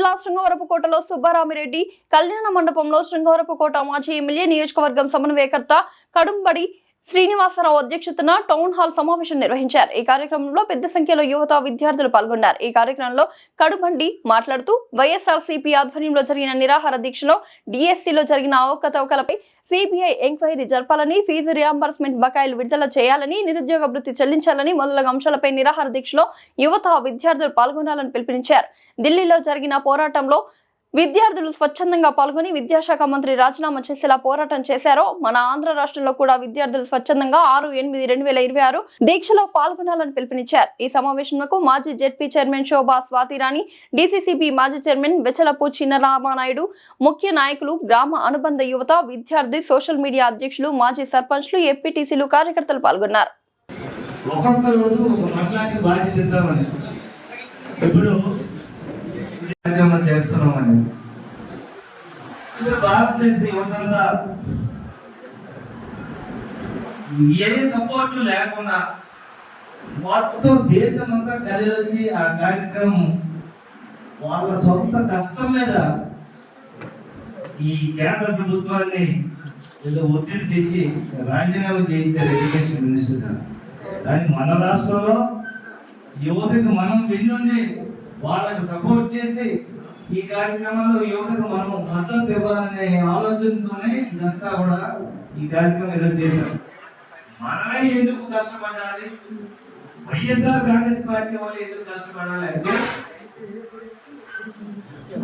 జిల్లా శృంగవరపుకోటలో సుబ్బారామిరెడ్డి కళ్యాణ మండపంలో శృంగవరపుకోట మాజీ ఎమ్మెల్యే నియోజకవర్గం సమన్వయకర్త కడుంబడి శ్రీనివాసరావు అధ్యక్షతన టౌన్ హాల్ సమావేశం నిర్వహించారు. ఈ కార్యక్రమంలో పెద్ద సంఖ్యలో యువత విద్యార్థులు పాల్గొన్నారు. ఈ కార్యక్రమంలో కడుబండి మాట్లాడుతూ వైఎస్ఆర్సీపీ ఆధ్వర్యంలో జరిగిన నిరాహార దీక్షలో డిఎస్సీలో జరిగిన అవకతవకలపై సిబిఐ ఎంక్వైరీ జరపాలని, ఫీజు రియంబర్స్మెంట్ బకాయిలు విడుదల చేయాలని, నిరుద్యోగ భృతి చెల్లించాలని మొదలగు అంశాలపై నిరాహార దీక్షలో యువత విద్యార్థులు పాల్గొనాలని పిలుపునిచ్చారు. ఢిల్లీలో జరిగిన పోరాటంలో విద్యార్థులు స్వచ్ఛందంగా పాల్గొని విద్యాశాఖ మంత్రి రాజీనామా చేసేలా పోరాటం చేశారో మన ఆంధ్ర రాష్ట్రంలో కూడా విద్యార్థులు స్వచ్ఛందంగా 6/8/2026 దీక్షలో పాల్గొనాలని పిలుపునిచ్చారు. ఈ సమావేశంలో మాజీ జెడ్పీ చైర్మన్ శోభా స్వాతిరాణి, డీసీసీబీ మాజీ చైర్మన్ వెచ్చలపు చిన్నరామానాయుడు, ముఖ్య నాయకులు, గ్రామ అనుబంధ యువత, విద్యార్థి, సోషల్ మీడియా అధ్యక్షులు, మాజీ సర్పంచ్లు, ఎంపీటీసీలు, కార్యకర్తలు పాల్గొన్నారు. చేస్తున్నామని భారతదేశ యువతంతా ఏ సపోర్ట్ లేకుండా మొత్తం దేశం అంతా కదిలొచ్చి ఆ కార్యక్రమం వాళ్ళ సొంత కష్టం మీద ఈ కేంద్ర ప్రభుత్వాన్ని ఏదో ఒత్తిడి తెచ్చి రాజీనామా చేయించారు ఎడ్యుకేషన్ మినిస్టర్ గారు. కానీ మన రాష్ట్రంలో యువతకు మనం వెళ్ళి వాళ్ళకు సపోర్ట్ చేసి ఈ కార్యక్రమంలో యువతకు మనం మద్దతు ఇవ్వాలనే ఆలోచనతోనే ఇదంతా కూడా ఈ కార్యక్రమం ఈరోజు చేశాం. మనమే ఎందుకు కష్టపడాలి, వైఎస్ఆర్ కాంగ్రెస్ పార్టీ వాళ్ళు ఎందుకు కష్టపడాలి అంటే,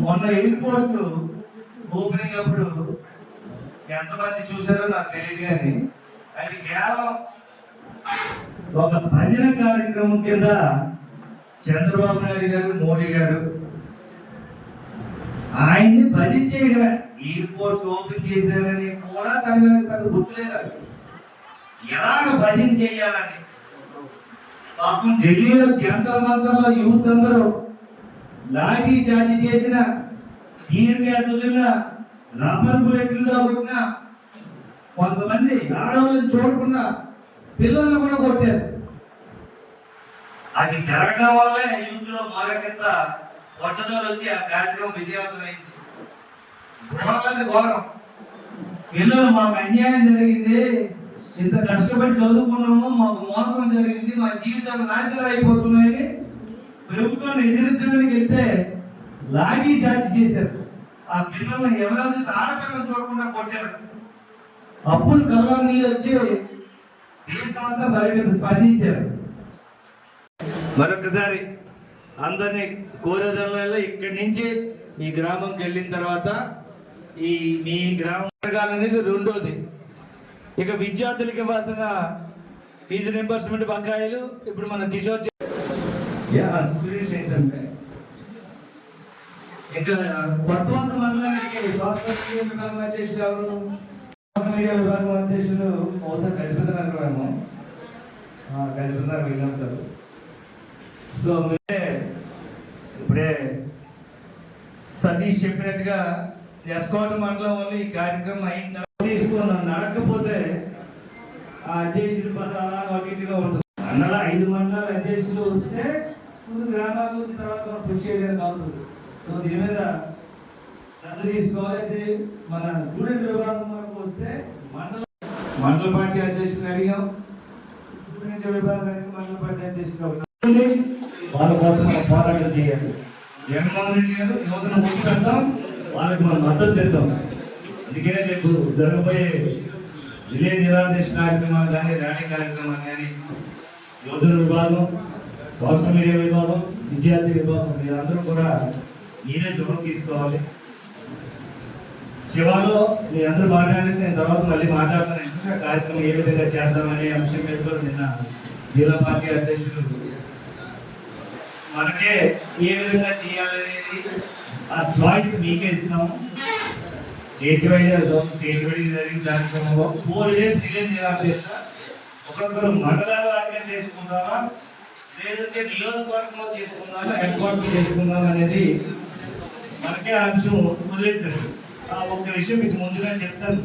మొన్న ఎయిర్పోర్ట్ ఓపెనింగ్ అప్పుడు ఎంతమంది చూసారో నాకు తెలియదు, కానీ అది కేవలం ఒక భజన కార్యక్రమం కింద చంద్రబాబు నాయుడు గారు, మోడీ గారు ఆయన్ని భజించేయడమే. ఎయిర్పోర్ట్ ఓపెన్ చేశారని కూడా దాని మీద పెద్ద గుర్తులేదు. ఎలాగ భజన చేయాలని పాపం ఢిల్లీలో జంతర్ మంతర్లో యూత్ అందరూ లాఠీ చార్జీ చేసిన, తీరు వ్యాధులున్న, రబ్బర్ బుల్లెట్లతో కొట్టిన, కొంతమంది ఆడవాళ్ళని చూడకుండా పిల్లలను కూడా కొట్టారు. అది జరగడం వల్లే యూత్ లో మరొకంత పట్టుదల వచ్చి ఆ కార్యక్రమం విజయవంతమైంది. ఘోరం. పిల్లలు మాకు అన్యాయం జరిగింది, ఇంత కష్టపడి చదువుకున్నాము, మాకు మోసం జరిగింది, మా జీవితాలు నాశనం అయిపోతున్నాయని ప్రభుత్వాన్ని ఎదిరించడానికి వెళ్తే లాఠీ చార్జ్ చేశారు. ఆ పిల్లల్ని ఎవరైతే ఆడపిల్లలు చూడకుండా కొట్టారు. అప్పుడు కళ్ళ నీళ్ళు వచ్చి దేశం అంతా బయట స్పందించారు. మరొకసారి అందరినీ కోరేదల్లా ఇక్కడి నుంచి ఈ గ్రామంకి వెళ్ళిన తర్వాత మీ గ్రామం అనేది రెండోది. ఇక విద్యార్థులకు ఇవ్వాల్సిన ఫీజు రింబర్స్మెంట్ బకాయిలు ఇప్పుడు మన కిషోర్ ఇంకా కొత్త మండలానికి స్వాస్థ్య విభాగం అధ్యక్షులు ఎవరు, మీడియా విభాగం అధ్యక్షులు ఒకసారి గజపతినగరం వెళ్ళినారు. సో ఇప్పుడే సతీష్ చెప్పినట్టుగా ఎస్కోట మండలం వాళ్ళు ఈ కార్యక్రమం అయిన తర్వాత తీసుకున్నాం. నడకపోతే ఆ అధ్యక్షుడి పదవి అలా ఒకటిగా ఉంటుంది. అన్నలా 5 మండలాల అధ్యక్షులు వస్తే ముందు గ్రామాభివృద్ధి తర్వాత మనం కృషి చేయడానికి అవుతుంది. సో దీని మీద శ్రద్ధ తీసుకోవాలి. మన స్టూడెంట్ విభాగం వరకు వస్తే మండల పార్టీ అధ్యక్షులు అడిగాం, స్టూడెంట్ విభాగానికి మండల పార్టీ అధ్యక్షులు వాళ్ళ కోసం మనం పోరాటం చేయాలి. జగన్మోహన్ రెడ్డి గారు యువతను ముందు పెడతాం, వాళ్ళకి మనం మద్దతు ఇద్దాం. అందుకనే రేపు జరగబోయే విలేజ్ నిరాదేశ కార్యక్రమాలు కానీ, ర్యాలీ కార్యక్రమాలు కానీ యువజన విభాగం, సోషల్ మీడియా విభాగం, విద్యార్థి విభాగం మీరందరూ కూడా మీరే చొరవ తీసుకోవాలి. చివరిలో మీరందరూ మాట్లాడితే నేను తర్వాత మళ్ళీ మాట్లాడతాను. ఎందుకంటే కార్యక్రమం ఏ విధంగా చేద్దామనే అంశం మీద కూడా నిన్న జిల్లా పార్టీ అధ్యక్షులు మనకే ఏ విధంగా చేయాలనేది ఆ చాయిస్ మీకే ఇస్తాము. స్టేట్ వైడ్ జరిగిన కార్యక్రమంలో 4 days రిలే నిరాదేశ ఒక్కొక్కరు మండలాల వారిగా చేసుకుందామా, లేదంటే నియోజకవర్గంలో చేసుకుందామా, హెడ్ క్వార్టర్ చేసుకుందామా అనేది మనకే అంశం వదిలేస్తారు. ఆ ఒక్క విషయం మీకు ముందుగా చెప్తాను.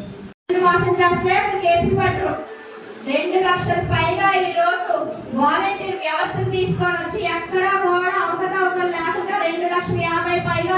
2 లక్షల పైగా ఈ రోజు వాలంటీర్ వ్యవస్థను తీసుకొని వచ్చి ఎక్కడా కూడా అవకతవకలు లేకుండా 2,50,000 పైగా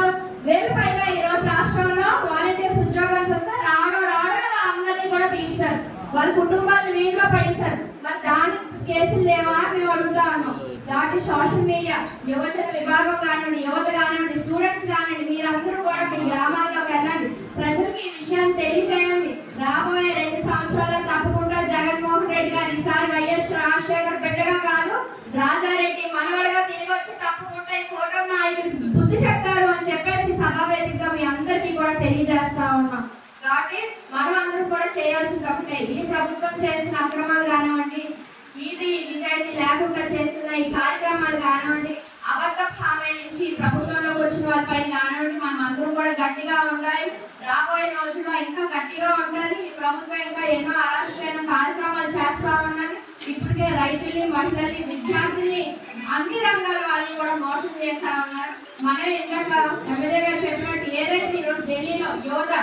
వాళ్ళ కుటుంబాలు వీధిలో పడేశారు. మరి దాని కేసులు లేవా మేము అడుగుతా ఉన్నాం. కాబట్టి సోషల్ మీడియా యువజన విభాగం కానివ్వండి, యువత కానివ్వండి, స్టూడెంట్స్ కానివ్వండి, మీరందరూ కూడా మీ గ్రామాల్లోకి వెళ్ళండి, ప్రజలకు ఈ విషయాన్ని తెలియజేయండి. రాబోయే 2 సంవత్సరాల్లో తప్పకుండా జగన్మోహన్ రెడ్డి గారు ఈసారి వైఎస్ రాజశేఖర్ బిడ్డగా కాదు, రాజారెడ్డి మనవడగా తిరిగి వచ్చి తప్పకుండా ఈ ఫోటో నాయకులు బుద్ధి చెప్తారు అని చెప్పేసి సభావేదికగా మీ అందరికీ కూడా తెలియజేస్తా ఉన్నాం. కాబట్టి మనం అందరం కూడా చేయాల్సింది ఒకటే, ఈ ప్రభుత్వం చేసిన అక్రమాలు కానివ్వండి, వీధి నిజాయితీ లేకుండా చేస్తున్న ఈ కార్యక్రమాలు కానివ్వండి, అబద్ధ హామీల నుంచి ప్రభుత్వంలోకి వచ్చిన వాళ్ళపై కానివ్వండి, మనం అందరం కూడా గట్టిగా ఉండాలి. రాబోయే రోజుల్లో ఇంకా గట్టిగా ఉండాలి. ఈ ప్రభుత్వం ఇంకా ఎన్నో అరాచకమైన కార్యక్రమాలు చేస్తా ఉన్నది. ఇప్పటికే రైతుల్ని, మహిళల్ని, విద్యార్థుల్ని, అన్ని రంగాల వాళ్ళని కూడా మోసం చేస్తా ఉన్నారు. మనం ఇందాక ఎమ్మెల్యే గారు చెప్పినట్టు ఏదైతే ఈరోజు ఢిల్లీలో యువత,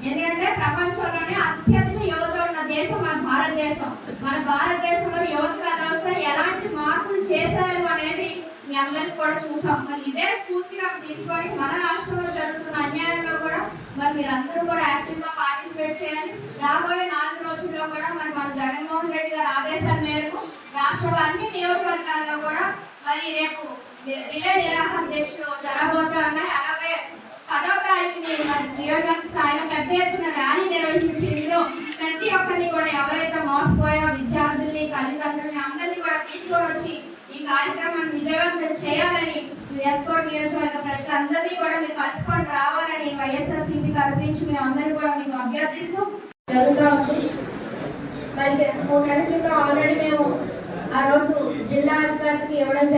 ఎందుకంటే ప్రపంచంలోనే అత్యధిక యువత ఉన్న దేశం మన భారతదేశం. మన భారతదేశంలో యువతకు అదవస్తే ఎలాంటి మార్పులు చేశారు అనేది మీ అందరికి కూడా చూసాం. మరి ఇదే స్ఫూర్తిగా తీసుకొని మన రాష్ట్రంలో జరుగుతున్న అన్యాయంలో కూడా మరి మీరందరూ కూడా యాక్టివ్ గా పార్టిసిపేట్ చేయాలి. రాబోయే 4 రోజుల్లో కూడా మరి మన జగన్మోహన్ రెడ్డి గారి ఆదేశాల మేరకు రాష్ట్రంలో అన్ని నియోజకవర్గాల్లో కూడా మరి రేపు రిలే నిరాహార దీక్షలు జరగబోతా ఉన్నాయి. అలాగే 10వ తారీఖుని మరి నియోజకవర్గ స్థాయిలో పెద్ద ఎత్తున ర్యాలీ నిర్వహించి ఇందులో ప్రతి ఒక్కరిని కూడా ఎవరైతే మోసపోయా విద్యార్థుల్ని, తల్లిదండ్రుల్ని అందరినీ కూడా తీసుకొని వచ్చి ఈ కార్యక్రమాన్ని విజయవంతం చేయాలని ఎస్కోట్ నియోజకవర్గ ప్రజలందరినీ కూడా మీరు కలుపుకొని రావాలని వైఎస్ఆర్సీపీ తరఫు నుంచి మేము అందరినీ కూడా మీకు అభ్యర్థిస్తూ జరుగుతూ ఉంది. మరి 3 నెలల క్రితం ఆల్రెడీ మేము ఆ రోజు జిల్లా అధికారికి ఇవ్వడం